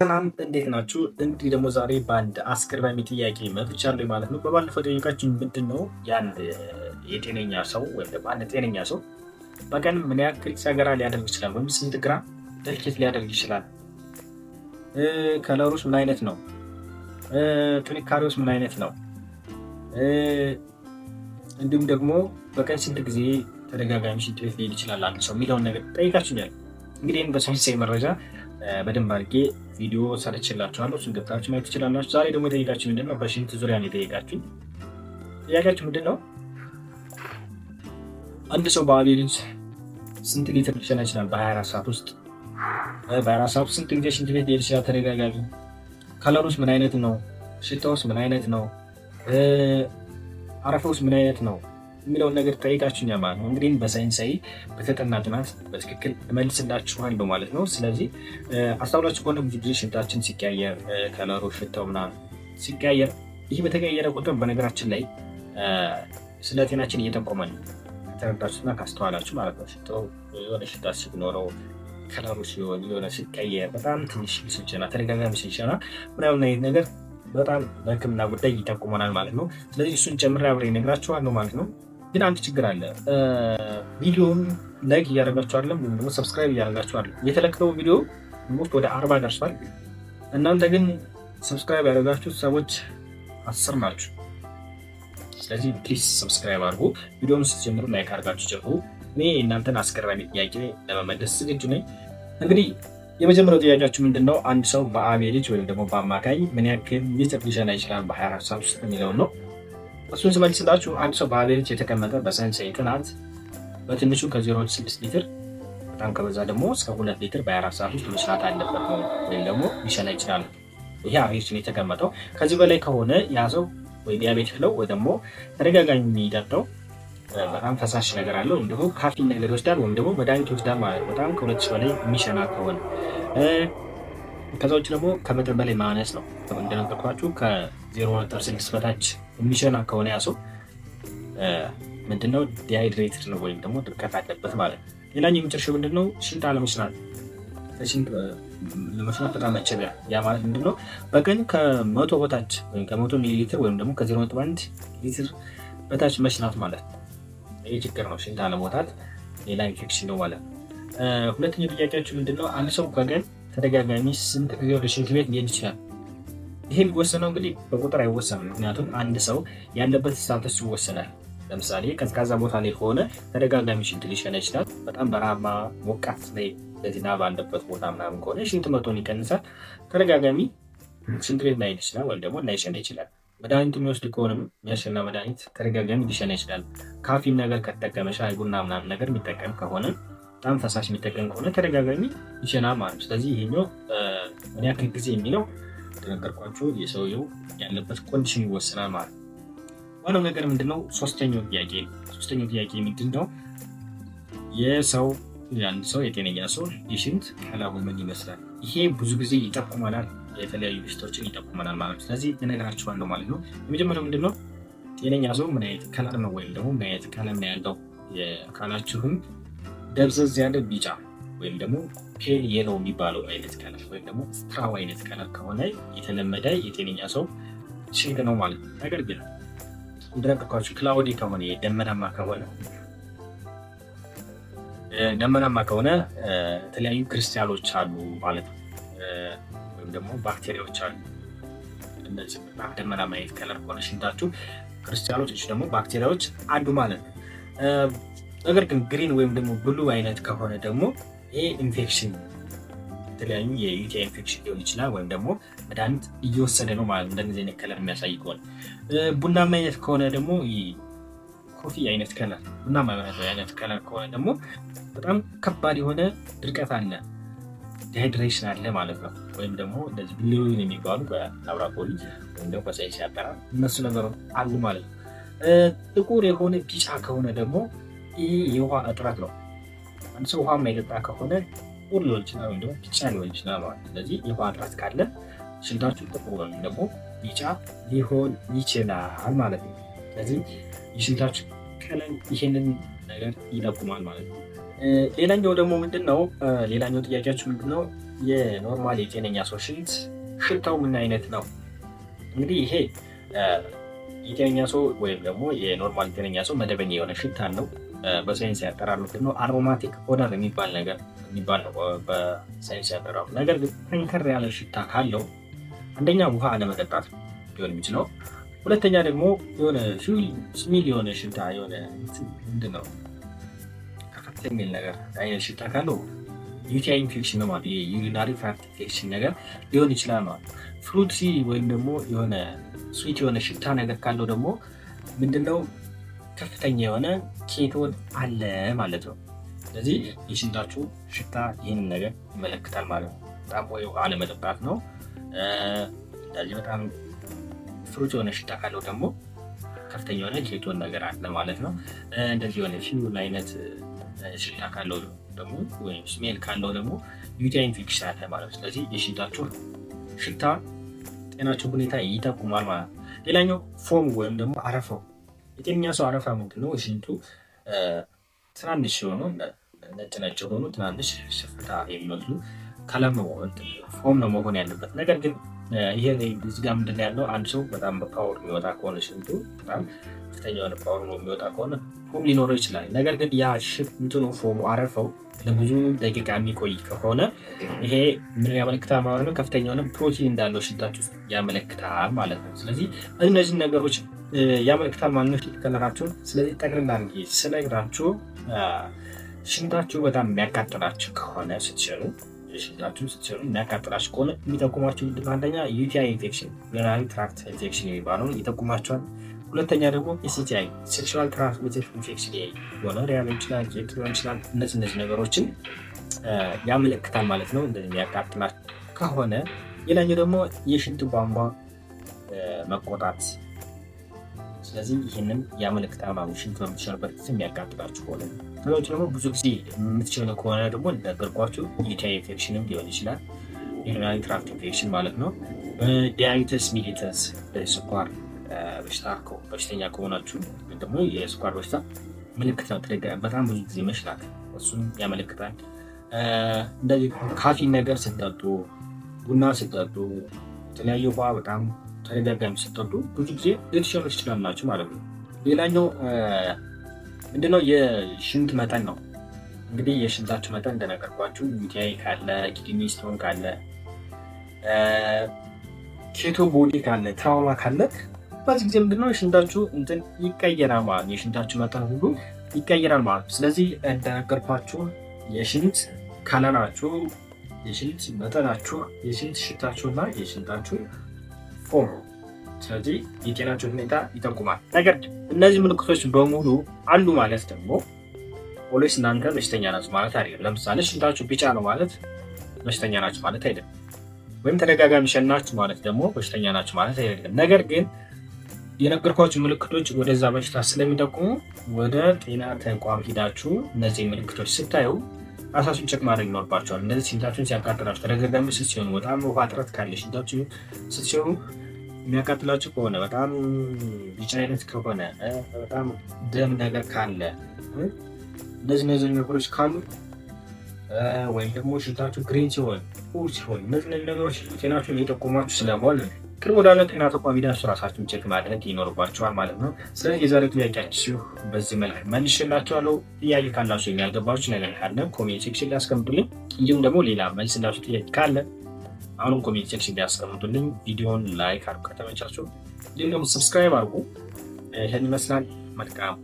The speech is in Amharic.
ሰላም እንዴት ናችሁ? እንግዲህ ደግሞ ዛሬ በአንድ አስገራሚ ጥያቄ መጥቻለሁ ማለት ነው። በባለፈው ጠየቃችን ምንድን ነው የአንድ የጤነኛ ሰው ወይም ደግሞ አንድ ጤነኛ ሰው በቀን ምን ያክል ሰገራ ሊያደርግ ይችላል? ወይም ስንት ግራም ድርጊት ሊያደርግ ይችላል? ከለሩስ ምን አይነት ነው? ጥንካሬውስ ምን አይነት ነው? እንዲሁም ደግሞ በቀን ስንት ጊዜ ተደጋጋሚ ሽንት ቤት ሊሄድ ይችላል አንድ ሰው የሚለውን ነገር ጠይቃችሁኛል። እንግዲህ ይህን በሳይንሳዊ መረጃ በደንብ አድርጌ ቪዲዮ ሰርችላችኋለሁ። እሱን ገብታችሁ ማየት ትችላላችሁ። ዛሬ ደግሞ የጠየቃችሁ ምንድን ነው? በሽንት ዙሪያ ነው የጠየቃችሁኝ። ጥያቄያችሁ ምንድን ነው? አንድ ሰው በአቬሬጅ ስንት ሊትር ሊሸና ይችላል? በ24 ሰዓት ውስጥ በ24 ሰዓት ውስጥ ስንት ጊዜ ሽንት ቤት ሊሄድ ይችላል ተደጋጋሚ? ከለሩስ ምን አይነት ነው? ሽታውስ ምን አይነት ነው? አረፋውስ ምን አይነት ነው የሚለውን ነገር ጠይቃችሁኛል ማለት ነው። እንግዲህ በሳይንሳዊ በተጠና ጥናት በትክክል እመልስላችኋለሁ ማለት ነው። ስለዚህ አስተውላችሁ ከሆነ ብዙ ጊዜ ሽንታችን ሲቀያየር ከለሩ፣ ሽታው ምናምን ሲቀያየር ይህ በተቀያየረ ቁጥር በነገራችን ላይ ስለ ጤናችን እየጠቆመ ነው። ከተረዳችሁና ካስተዋላችሁ ማለት ነው። ሽታው የሆነ ሽታ ሲኖረው ከለሩ ሲሆን የሆነ ሲቀየር በጣም ትንሽ ሲሸና ተደጋጋሚ ሲሸና ምናምን አይነት ነገር በጣም በሕክምና ጉዳይ ይጠቁመናል ማለት ነው። ስለዚህ እሱን ጨምሬ አብሬ እነግራችኋለሁ ማለት ነው። ግን አንድ ችግር አለ። ቪዲዮውን ላይክ እያደረጋችሁ አይደለም፣ ወይም ደግሞ ሰብስክራይብ እያደረጋችሁ አይደለም። የተለቀቀው ቪዲዮ ሞስት ወደ 40 ደርሷል። እናንተ ግን ሰብስክራይብ ያደረጋችሁ ሰዎች 10 ናችሁ። ስለዚህ ፕሊዝ ሰብስክራይብ አድርጉ። ቪዲዮውን ስትጀምሩ ላይክ አድርጋችሁ ጀምሩ። እኔ እናንተን አስገራሚ ጥያቄ ለመመለስ ዝግጁ ነኝ። እንግዲህ የመጀመሪያው ጥያቄያችሁ ምንድን ነው? አንድ ሰው በአቬሬጅ ወይም ደግሞ በአማካይ ምን ያክል ሊትር ሊሸና ይችላል በ24 ሰዓት ውስጥ የሚለውን ነው። እሱን ስመልስላችሁ አንድ ሰው በአቬሬጅ የተቀመጠ በሳይንሳዊ ጥናት በትንሹ ከ0.6 ሊትር በጣም ከበዛ ደግሞ እስከ 2 ሊትር በ24 ሰዓት ውስጥ መሽናት አለበት ነው፣ ወይም ደግሞ ሊሸና ይችላል። ይሄ አቬሬጅ ነው የተቀመጠው። ከዚህ በላይ ከሆነ ያ ሰው ወይ ዲያቤቲክ ነው ወይ ደግሞ ተደጋጋሚ የሚጠጣው በጣም ፈሳሽ ነገር አለው ወይም ደግሞ ካፊን ነገር ይወስዳል ወይም ደግሞ መድኃኒት ይወስዳል ማለት ነው። በጣም ከ2 ሺህ በላይ የሚሸና ከሆነ ከዛ ውጭ ደግሞ ከመጠን በላይ ማነስ ነው። እንደነገርኳችሁ ከ0.6 በታች የሚሸና ከሆነ ያ ሰው ምንድነው ዲሃይድሬትድ ነው ወይም ደግሞ ድርቀት አለበት ማለት ነው። ሌላኛው የመጨረሻው ምንድነው? ሽንት አለመሽናት። ሽንት ለመሽናት በጣም መቸገር። ያ ማለት ምንድነው? በቀን ከ100 በታች ወይም ከ100 ሚሊ ሊትር ወይም ደግሞ ከ0.1 ሊትር በታች መሽናት ማለት ነው። ይህ ችግር ነው። ሽንት አለመውጣት ሌላ ኢንፌክሽን ነው ማለት ነው። ሁለተኛው ጥያቄያችሁ ምንድነው? አንድ ሰው በቀን ተደጋጋሚ ስንት ጊዜ ወደ ሽንት ቤት ሊሄድ ይችላል? ይሄ የሚወሰነው እንግዲህ በቁጥር አይወሰንም። ምክንያቱም አንድ ሰው ያለበት ስታተስ ይወሰናል። ለምሳሌ ቀዝቃዛ ቦታ ላይ ከሆነ ተደጋጋሚ ሽንት ሊሸና ይችላል። በጣም በረሃማ ሞቃት ላይ ዝናብ ባለበት ቦታ ምናምን ከሆነ ሽንት መቶን ይቀንሳል። ተደጋጋሚ ሽንት ቤት ላይሄድ ይችላል ወይም ደግሞ ላይሸና ይችላል። መድኃኒቱ የሚወስድ ከሆነም የሚያሸና መድኃኒት ተደጋጋሚ ሊሸና ይችላል። ካፊን ነገር ከተጠቀመ ሻይ ቡና ምናምን ነገር የሚጠቀም ከሆነ በጣም ፈሳሽ የሚጠቀም ከሆነ ተደጋጋሚ ይሸና ማለት ነው። ስለዚህ ይሄኛው ምን ያክል ጊዜ የሚለው እንደነገርኳችሁ የሰውየው ያለበት ኮንዲሽን ይወሰናል ማለት ነው። ዋናው ነገር ምንድነው? ሶስተኛው ጥያቄ ምንድነው? የአንድ ሰው የጤነኛ ሰው የሽንት ቀለሙ ምን ይመስላል? ይሄ ብዙ ጊዜ ይጠቁመናል፣ የተለያዩ በሽታዎችን ይጠቁመናል ማለት ነው። ስለዚህ እነግራችኋለሁ ማለት ነው። የመጀመሪያው ምንድነው? ጤነኛ ሰው ምን አይነት ከለር ነው ወይም ደግሞ ምን አይነት ቀለም ነው ያለው ካላችሁም ደብዘዝ ያለ ቢጫ ወይም ደግሞ ፔል የለው የሚባለው አይነት ከለር ወይም ደግሞ ስትራው አይነት ከለር ከሆነ የተለመደ የጤነኛ ሰው ሽንት ነው ማለት ነው። ነገር ግን እንደነገርኳችሁ ክላውዲ ከሆነ ደመናማ ከሆነ የተለያዩ ክሪስታሎች አሉ ማለት ነው፣ ወይም ደግሞ ባክቴሪያዎች አሉ። እነዚህ በጣም ደመናማ አይነት ከለር ከሆነ ሽንታችሁ ክሪስታሎች ደግሞ ባክቴሪያዎች አሉ ማለት ነው። ነገር ግን ግሪን ወይም ደግሞ ብሉ አይነት ከሆነ ደግሞ ይሄ ኢንፌክሽን የተለያዩ የዩቲአይ ኢንፌክሽን ሊሆን ይችላል፣ ወይም ደግሞ መድኃኒት እየወሰደ ነው ማለት ነው። እንደዚህ አይነት ከለር የሚያሳይ ከሆነ ቡናማ አይነት ከሆነ ደግሞ ኮፊ አይነት ከለር ቡናማ አይነት ከለር ከሆነ ደግሞ በጣም ከባድ የሆነ ድርቀት አለ፣ ዲሃይድሬሽን አለ ማለት ነው። ወይም ደግሞ እንደዚህ ብሉዊን የሚባሉ በላብራቶሪ ወይም ደግሞ በሳይንስ ያጠራል እነሱ ነገሮች አሉ ማለት ነው። ጥቁር የሆነ ቢጫ ከሆነ ደግሞ ይህ የውሃ እጥረት ነው። አንድ ሰው ውሃ የማይጠጣ ከሆነ ጥቁር ሊሆን ይችላል ወይም ደግሞ ቢጫ ሊሆን ይችላል ማለት ነው። ስለዚህ የውሃ እጥረት ካለ ሽንታችሁ ጥቁር ወይም ደግሞ ቢጫ ሊሆን ይችላል ማለት ነው። ስለዚህ የሽንታችሁ ቀለም ይሄንን ነገር ይጠቁማል ማለት ነው። ሌላኛው ደግሞ ምንድነው? ሌላኛው ጥያቄያችሁ ምንድነው? የኖርማል የጤነኛ ሰው ሽንት ሽታው ምን አይነት ነው? እንግዲህ ይሄ የጤነኛ ሰው ወይም ደግሞ የኖርማል ጤነኛ ሰው መደበኛ የሆነ ሽታ አለው። በሳይንስ ያጠራሩ ነው አሮማቲክ ኦደር የሚባል ነው በሳይንስ ያጠራሩ። ነገር ግን ጠንከር ያለ ሽታ ካለው አንደኛ ውሃ አለመጠጣት ሊሆን የሚችለው፣ ሁለተኛ ደግሞ የሆነ ስሚል የሆነ ሽታ የሆነ ምንድን ነው ከፈት የሚል ነገር አይነት ሽታ ካለው ዩቲአይ ኢንፌክሽን ነው ማለት የዩሪናሪ ትራክት ኢንፌክሽን ነገር ሊሆን ይችላል ማለት። ፍሩቲ ወይም ደግሞ የሆነ ስዊት የሆነ ሽታ ነገር ካለው ደግሞ ምንድነው ከፍተኛ የሆነ ኬቶን አለ ማለት ነው። ስለዚህ የሽንታችሁ ሽታ ይህንን ነገር ይመለክታል ማለት ነው። በጣም ወይ ውሃ አለመጠጣት ነው። ስለዚህ በጣም ፍሩት የሆነ ሽታ ካለው ደግሞ ከፍተኛ የሆነ ኬቶን ነገር አለ ማለት ነው። እንደዚህ የሆነ ፊውል አይነት ሽታ ካለው ደግሞ ወይም ስሜል ካለው ደግሞ ዩቲአይ ኢንፌክሽን አለ ማለት ነው። ስለዚህ የሽንታችሁ ሽታ ጤናችሁ ሁኔታ ይጠቁማል ማለት ነው። ሌላኛው ፎም ወይም ደግሞ አረፋው። የጤነኛ ሰው አረፋ ምንድነው? ሽንቱ ትናንሽ ሲሆኑ ነጭ የሆኑ ትናንሽ ሽፍታ የሚመስሉ ከለም ፎም ነው መሆን ያለበት። ነገር ግን ይሄ እዚህ ጋር ምንድን ያለው አንድ ሰው በጣም በፓወር የሚወጣ ከሆነ ሽንቱ በጣም ከፍተኛ የሆነ ፓወር የሚወጣ ከሆነ ፎም ሊኖረው ይችላል። ነገር ግን ያ ሽንቱ ፎሙ አረፋው ለብዙ ደቂቃ የሚቆይ ከሆነ ይሄ ምን ያመለክታል ማለት ነው? ከፍተኛ የሆነ ፕሮቲን እንዳለው ሽንታችሁ ያመለክታል ማለት ነው። ስለዚህ እነዚህ ነገሮች ያመለክታል ማለት ነው ከለራችሁ። ስለዚህ ጠቅላላ ስለግራችሁ ሽንታችሁ በጣም የሚያቃጥላችሁ ከሆነ ስትሸኑ የሚያቃጥላችሁ ከሆነ የሚጠቁማችሁ አንደኛ ዩቲአይ ኢንፌክሽን ዩሪናሪ ትራክት ኢንፌክሽን የሚባለውን ይጠቁማችኋል። ሁለተኛ ደግሞ ኤስቲአይ ሴክሹዋል ትራንስሚትድ ኢንፌክሽን ጎኖሪያ ሊሆን ይችላል፣ ጄት ሊሆን ይችላል። እነዚህ ነገሮችን ያመለክታል ማለት ነው እንደዚህ የሚያቃጥላችሁ ከሆነ። ሌላኛው ደግሞ የሽንት ቧንቧ መቆጣት። ስለዚህ ይህንን ያመለክታል ማለት ነው። ሽንት በምትሸኑበት ጊዜ የሚያቃጥላችሁ ከሆነ ሌሎች ደግሞ ብዙ ጊዜ የምትሸኑ ከሆነ ደግሞ እንደነገርኳችሁ ዩቲአይ ኢንፌክሽንም ሊሆን ይችላል፣ ዩሪናሪ ትራክት ኢንፌክሽን ማለት ነው። ዳያቤቲስ ሚሊተስ ስኳር በሽተኛ ከሆናችሁ ደግሞ የስኳር በሽታ ምልክት ነው። በጣም ብዙ ጊዜ መሽላት እሱን ያመለክታል። እንደዚህ ካፊን ነገር ስትጠጡ፣ ቡና ስትጠጡ፣ የተለያዩ ውሃ በጣም ተደጋጋሚ ስትጠጡ ብዙ ጊዜ ልትሸኑ ትችላላችሁ ማለት ነው። ሌላኛው ምንድነው? የሽንት መጠን ነው። እንግዲህ የሽንታችሁ መጠን እንደነገርኳችሁ ዩቲአይ ካለ፣ ኪድኒ ስቶን ካለ፣ ኬቶ ቦዲ ካለ፣ ትራውማ ካለ በዚህ ጊዜ ምንድነው የሽንታችሁ እንትን ይቀየራል ማለት ነው። የሽንታችሁ መጠን ሁሉ ይቀየራል ማለት ነው። ስለዚህ እንደነገርኳችሁ የሽንት ከለራችሁ፣ የሽንት መጠናችሁ፣ የሽንት ሽታችሁና የሽንታችሁ ፎም ስለዚህ የጤናችሁ ሁኔታ ይጠቁማል። ነገር እነዚህ ምልክቶች በሙሉ አሉ ማለት ደግሞ ፖሊስ እናንተ በሽተኛ ናችሁ ማለት አይደለም። ለምሳሌ ሽንታችሁ ቢጫ ነው ማለት በሽተኛ ናችሁ ማለት አይደለም። ወይም ተደጋጋሚ ሸናችሁ ማለት ደግሞ በሽተኛ ናችሁ ማለት አይደለም። ነገር ግን የነገርኳችሁ ምልክቶች ወደዛ በሽታ ስለሚጠቁሙ ወደ ጤና ተቋም ሂዳችሁ እነዚህ ምልክቶች ስታዩ ራሳችሁን ቼክ ማድረግ ይኖርባችኋል። እነዚህ ሽንታችሁን ሲያቃጥላችሁ ተደጋጋሚ ስትሸኑ፣ በጣም ውሃ እጥረት ካለ ሽንታችሁ ስትሸኑ የሚያቃጥላችሁ ከሆነ፣ በጣም ቢጫ አይነት ከሆነ፣ በጣም ደም ነገር ካለ፣ እነዚህ ነገሮች ካሉ ወይም ደግሞ ሽንታችሁ ግሪን ሲሆን ሲሆን እነዚህ ነገሮች ጤናችሁን እየጠቆማችሁ ስለሆነ ቅርብ ወዳለ ጤና ተቋም ሄዳችሁ ራሳችሁን ቼክ ማድረግ ይኖርባችኋል ማለት ነው። ስለዚህ የዛሬው ጥያቄያችሁ በዚህ መልክ መልሼላችኋለሁ። ጥያቄ ካላችሁ የሚያልገባችሁ ነገር ካለ ኮሜንት ሴክሽን ላይ አስቀምጡልኝ። እንዲሁም ደግሞ ሌላ መልስላችሁ ጥያቄ ካለ አሁንም ኮሜንት ሴክሽን ላይ አስቀምጡልኝ። ቪዲዮውን ላይክ አድርጉ ከተመቻችሁ፣ እንዲሁም ደግሞ ሰብስክራይብ አድርጉ። ይህን ይመስላል። መልካም